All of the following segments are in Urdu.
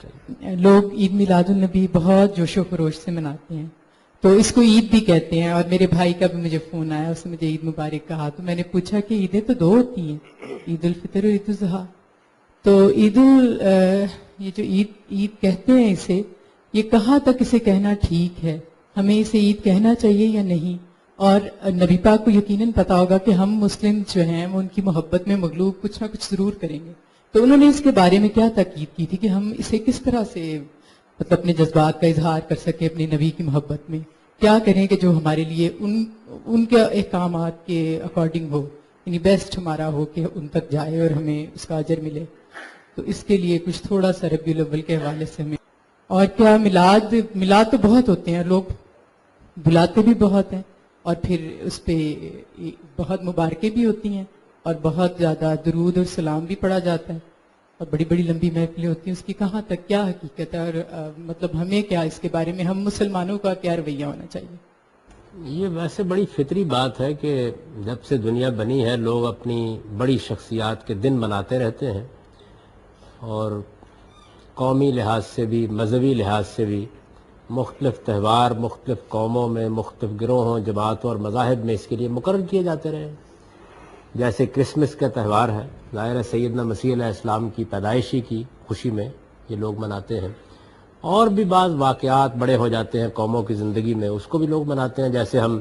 چاہیے. لوگ عید میلاد النبی بہت جوش و خروش سے مناتے ہیں، تو اس کو عید بھی کہتے ہیں. اور میرے بھائی کا بھی مجھے فون آیا، اس نے مجھے عید مبارک کہا. تو میں نے پوچھا کہ عیدیں تو دو ہوتی ہیں، عید الفطر اور عید الاضحیٰ. تو یہ جو عید کہتے ہیں اسے، یہ کہاں تک اسے کہنا ٹھیک ہے؟ ہمیں اسے عید کہنا چاہیے یا نہیں؟ اور نبی پاک کو یقیناً پتا ہوگا کہ ہم مسلم جو ہیں وہ ان کی محبت میں مغلوب کچھ نہ کچھ ضرور کریں گے. تو انہوں نے اس کے بارے میں کیا تاکید کی تھی کہ ہم اسے کس طرح سے مطلب اپنے جذبات کا اظہار کر سکیں اپنے نبی کی محبت میں؟ کیا کریں کہ جو ہمارے لیے ان کے احکامات کے اکارڈنگ ہو، یعنی بیسٹ ہمارا ہو کہ ان تک جائے اور ہمیں اس کا اجر ملے. تو اس کے لیے کچھ تھوڑا سا ربیع الاول کے حوالے سے ہمیں. اور کیا میلاد تو بہت ہوتے ہیں، لوگ بلاتے بھی بہت ہیں، اور پھر اس پہ بہت مبارکیں بھی ہوتی ہیں، اور بہت زیادہ درود اور سلام بھی پڑھا جاتا ہے، اور بڑی بڑی لمبی محفلیں ہوتی ہیں. اس کی کہاں تک کیا حقیقت ہے، اور مطلب ہمیں کیا اس کے بارے میں، ہم مسلمانوں کا کیا رویہ ہونا چاہیے؟ یہ ویسے بڑی فطری بات ہے کہ جب سے دنیا بنی ہے لوگ اپنی بڑی شخصیات کے دن مناتے رہتے ہیں، اور قومی لحاظ سے بھی مذہبی لحاظ سے بھی مختلف تہوار مختلف قوموں میں، مختلف گروہوں، جماعتوں اور مذاہب میں اس کے لیے مقرر کیے جاتے رہے. جیسے کرسمس کا تہوار ہے، ظاہر سیدنا مسیح علیہ السلام کی پیدائشی کی خوشی میں یہ لوگ مناتے ہیں. اور بھی بعض واقعات بڑے ہو جاتے ہیں قوموں کی زندگی میں، اس کو بھی لوگ مناتے ہیں. جیسے ہم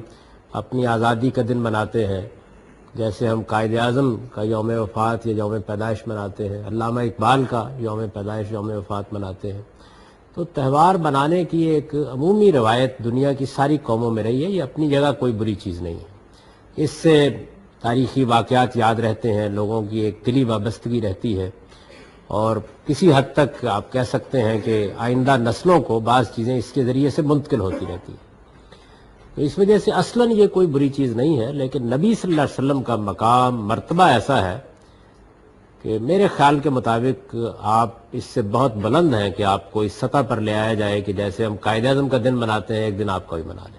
اپنی آزادی کا دن مناتے ہیں، جیسے ہم قائد اعظم کا یوم وفات یا یوم پیدائش مناتے ہیں، علامہ اقبال کا یوم پیدائش یوم وفات مناتے ہیں. تو تہوار بنانے کی ایک عمومی روایت دنیا کی ساری قوموں میں رہی ہے. یہ اپنی جگہ کوئی بری چیز نہیں ہے. اس سے تاریخی واقعات یاد رہتے ہیں، لوگوں کی ایک دلی وابستگی رہتی ہے، اور کسی حد تک آپ کہہ سکتے ہیں کہ آئندہ نسلوں کو بعض چیزیں اس کے ذریعے سے منتقل ہوتی رہتی ہیں. تو اس وجہ سے اصلاً یہ کوئی بری چیز نہیں ہے. لیکن نبی صلی اللہ علیہ وسلم کا مقام مرتبہ ایسا ہے کہ میرے خیال کے مطابق آپ اس سے بہت بلند ہیں کہ آپ کو اس سطح پر لے آیا جائے کہ جیسے ہم قائد اعظم کا دن مناتے ہیں، ایک دن آپ کا بھی منا لیں.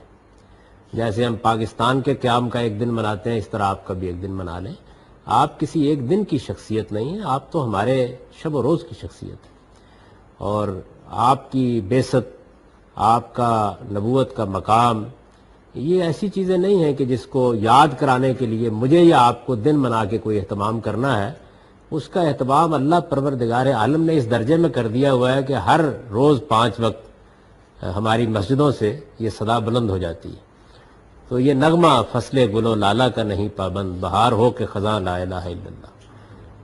جیسے ہم پاکستان کے قیام کا ایک دن مناتے ہیں، اس طرح آپ کا بھی ایک دن منا لیں. آپ کسی ایک دن کی شخصیت نہیں ہیں، آپ تو ہمارے شب و روز کی شخصیت ہیں. اور آپ کی بعثت، آپ کا نبوت کا مقام، یہ ایسی چیزیں نہیں ہیں کہ جس کو یاد کرانے کے لیے مجھے یا آپ کو دن منا کے کوئی اہتمام کرنا ہے. اس کا اہتمام اللہ پروردگار عالم نے اس درجے میں کر دیا ہوا ہے کہ ہر روز 5 وقت ہماری مسجدوں سے یہ صدا بلند ہو جاتی ہے. تو یہ نغمہ فصل گل و لالا کا نہیں پابند، بہار ہو کے خزاں لا الہ الا اللہ.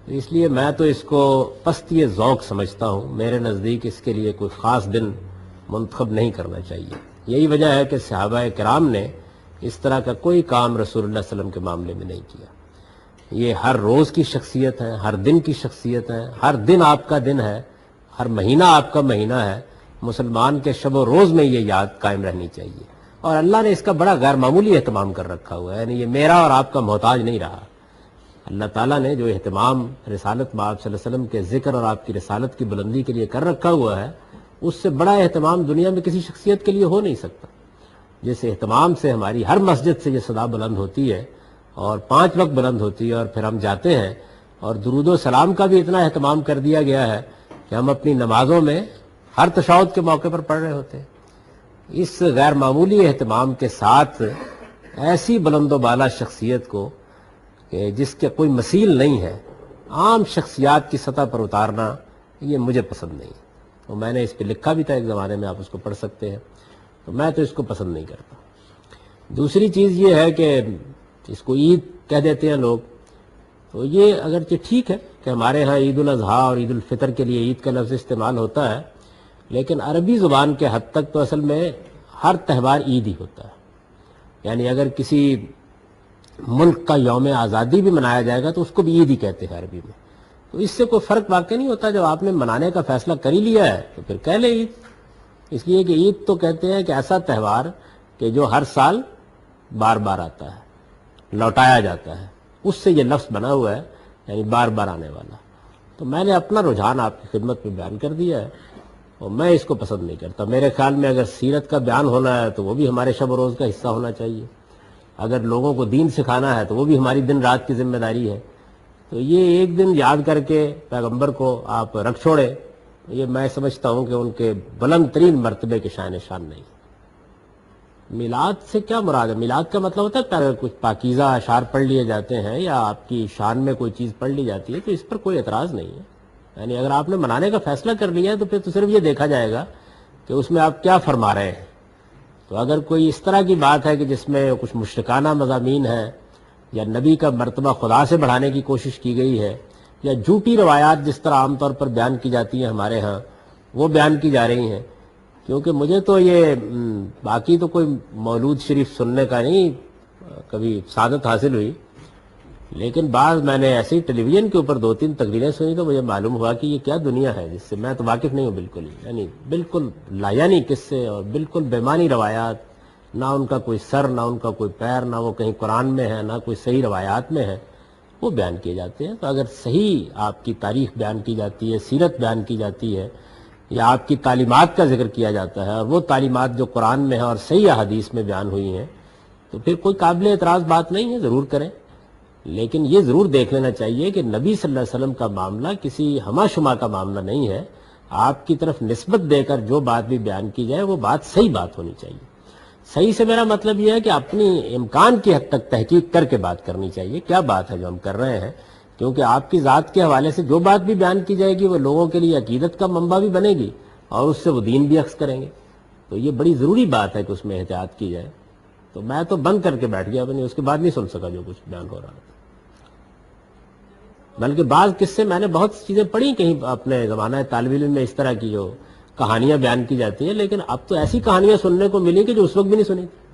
اس لیے میں تو اس کو پستی ذوق سمجھتا ہوں. میرے نزدیک اس کے لیے کوئی خاص دن منتخب نہیں کرنا چاہیے. یہی وجہ ہے کہ صحابہ کرام نے اس طرح کا کوئی کام رسول اللہ صلی اللہ علیہ وسلم کے معاملے میں نہیں کیا. یہ ہر روز کی شخصیت ہے، ہر دن کی شخصیت ہے، ہر دن آپ کا دن ہے، ہر مہینہ آپ کا مہینہ ہے. مسلمان کے شب و روز میں یہ یاد قائم رہنی چاہیے. اور اللہ نے اس کا بڑا غیر معمولی اہتمام کر رکھا ہوا ہے. یعنی یہ میرا اور آپ کا محتاج نہیں رہا. اللہ تعالیٰ نے جو اہتمام رسالت مآب صلی اللہ علیہ وسلم کے ذکر اور آپ کی رسالت کی بلندی کے لیے کر رکھا ہوا ہے، اس سے بڑا اہتمام دنیا میں کسی شخصیت کے لیے ہو نہیں سکتا. جس اہتمام سے ہماری ہر مسجد سے یہ صدا بلند ہوتی ہے، اور 5 وقت بلند ہوتی ہے، اور پھر ہم جاتے ہیں اور درود و سلام کا بھی اتنا اہتمام کر دیا گیا ہے کہ ہم اپنی نمازوں میں ہر تشہد کے موقع پر پڑھ رہے ہوتے ہیں. اس غیر معمولی اہتمام کے ساتھ ایسی بلند و بالا شخصیت کو کہ جس کے کوئی مثیل نہیں ہے، عام شخصیات کی سطح پر اتارنا، یہ مجھے پسند نہیں. تو میں نے اس پہ لکھا بھی تھا ایک زمانے میں، آپ اس کو پڑھ سکتے ہیں. تو میں تو اس کو پسند نہیں کرتا. دوسری چیز یہ ہے کہ اس کو عید کہہ دیتے ہیں لوگ. تو یہ اگرچہ ٹھیک ہے کہ ہمارے ہاں عید الاضحیٰ اور عید الفطر کے لیے عید کا لفظ استعمال ہوتا ہے، لیکن عربی زبان کے حد تک تو اصل میں ہر تہوار عید ہی ہوتا ہے. یعنی اگر کسی ملک کا یوم آزادی بھی منایا جائے گا تو اس کو بھی عید ہی کہتے ہیں عربی میں. تو اس سے کوئی فرق واقع نہیں ہوتا. جب آپ نے منانے کا فیصلہ کر ہی لیا ہے تو پھر کہہ لیں عید. اس لیے کہ عید تو کہتے ہیں کہ ایسا تہوار کہ جو ہر سال بار بار آتا ہے، لوٹایا جاتا ہے، اس سے یہ لفظ بنا ہوا ہے، یعنی بار بار آنے والا. تو میں نے اپنا رجحان آپ کی خدمت میں بیان کر دیا ہے، اور میں اس کو پسند نہیں کرتا. میرے خیال میں اگر سیرت کا بیان ہونا ہے تو وہ بھی ہمارے شب و روز کا حصہ ہونا چاہیے. اگر لوگوں کو دین سکھانا ہے تو وہ بھی ہماری دن رات کی ذمہ داری ہے. تو یہ ایک دن یاد کر کے پیغمبر کو آپ رکھ چھوڑے یہ میں سمجھتا ہوں کہ ان کے بلند ترین مرتبے کے شان شان نہیں. میلاد سے کیا مراد ہے؟ میلاد کا مطلب ہوتا ہے کچھ پاکیزہ اشعار پڑھ لیے جاتے ہیں یا آپ کی شان میں کوئی چیز پڑھ لی جاتی ہے تو اس پر کوئی اعتراض نہیں ہے. یعنی اگر آپ نے منانے کا فیصلہ کر لیا ہے تو پھر تو صرف یہ دیکھا جائے گا کہ اس میں آپ کیا فرما رہے ہیں. تو اگر کوئی اس طرح کی بات ہے کہ جس میں کچھ مشرکانہ مضامین ہیں یا نبی کا مرتبہ خدا سے بڑھانے کی کوشش کی گئی ہے یا جھوٹی روایات جس طرح عام طور پر بیان کی جاتی ہیں ہمارے ہاں وہ بیان کی جا رہی ہیں، کیونکہ مجھے تو یہ باقی تو کوئی مولود شریف سننے کا نہیں کبھی سعادت حاصل ہوئی، لیکن بعض میں نے ایسے ہی ٹیلی ویژن کے اوپر 2-3 تقریریں سنی تو مجھے معلوم ہوا کہ یہ کیا دنیا ہے جس سے میں تو واقف نہیں ہوں بالکل ہی. یعنی بالکل لایانی قصے اور بالکل بےمانی روایات، نہ ان کا کوئی سر نہ ان کا کوئی پیر، نہ وہ کہیں قرآن میں ہے نہ کوئی صحیح روایات میں ہے، وہ بیان کیے جاتے ہیں. تو اگر صحیح آپ کی تاریخ بیان کی جاتی ہے، سیرت بیان کی جاتی ہے یا آپ کی تعلیمات کا ذکر کیا جاتا ہے اور وہ تعلیمات جو قرآن میں ہے اور صحیح احادیث میں بیان ہوئی ہیں تو پھر کوئی قابل اعتراض بات نہیں ہے، ضرور کریں. لیکن یہ ضرور دیکھ لینا چاہیے کہ نبی صلی اللہ علیہ وسلم کا معاملہ کسی ہما شما کا معاملہ نہیں ہے. آپ کی طرف نسبت دے کر جو بات بھی بیان کی جائے وہ بات صحیح بات ہونی چاہیے. صحیح سے میرا مطلب یہ ہے کہ اپنی امکان کی حد تک تحقیق کر کے بات کرنی چاہیے کیا بات ہے جو ہم کر رہے ہیں، کیونکہ آپ کی ذات کے حوالے سے جو بات بھی بیان کی جائے گی وہ لوگوں کے لیے عقیدت کا منبع بھی بنے گی اور اس سے وہ دین بھی اخذ کریں گے. تو یہ بڑی ضروری بات ہے کہ اس میں احتیاط کی جائے. تو میں تو بند کر کے بیٹھ گیا، اس کے بعد نہیں سن سکا جو کچھ بیان ہو رہا تھا. بلکہ بعض قصے میں نے بہت چیزیں پڑھی کہیں اپنے زمانہ طالب علم میں اس طرح کی جو کہانیاں بیان کی جاتی ہیں، لیکن اب تو ایسی کہانیاں سننے کو ملی کہ جو اس وقت بھی نہیں سنی تھی.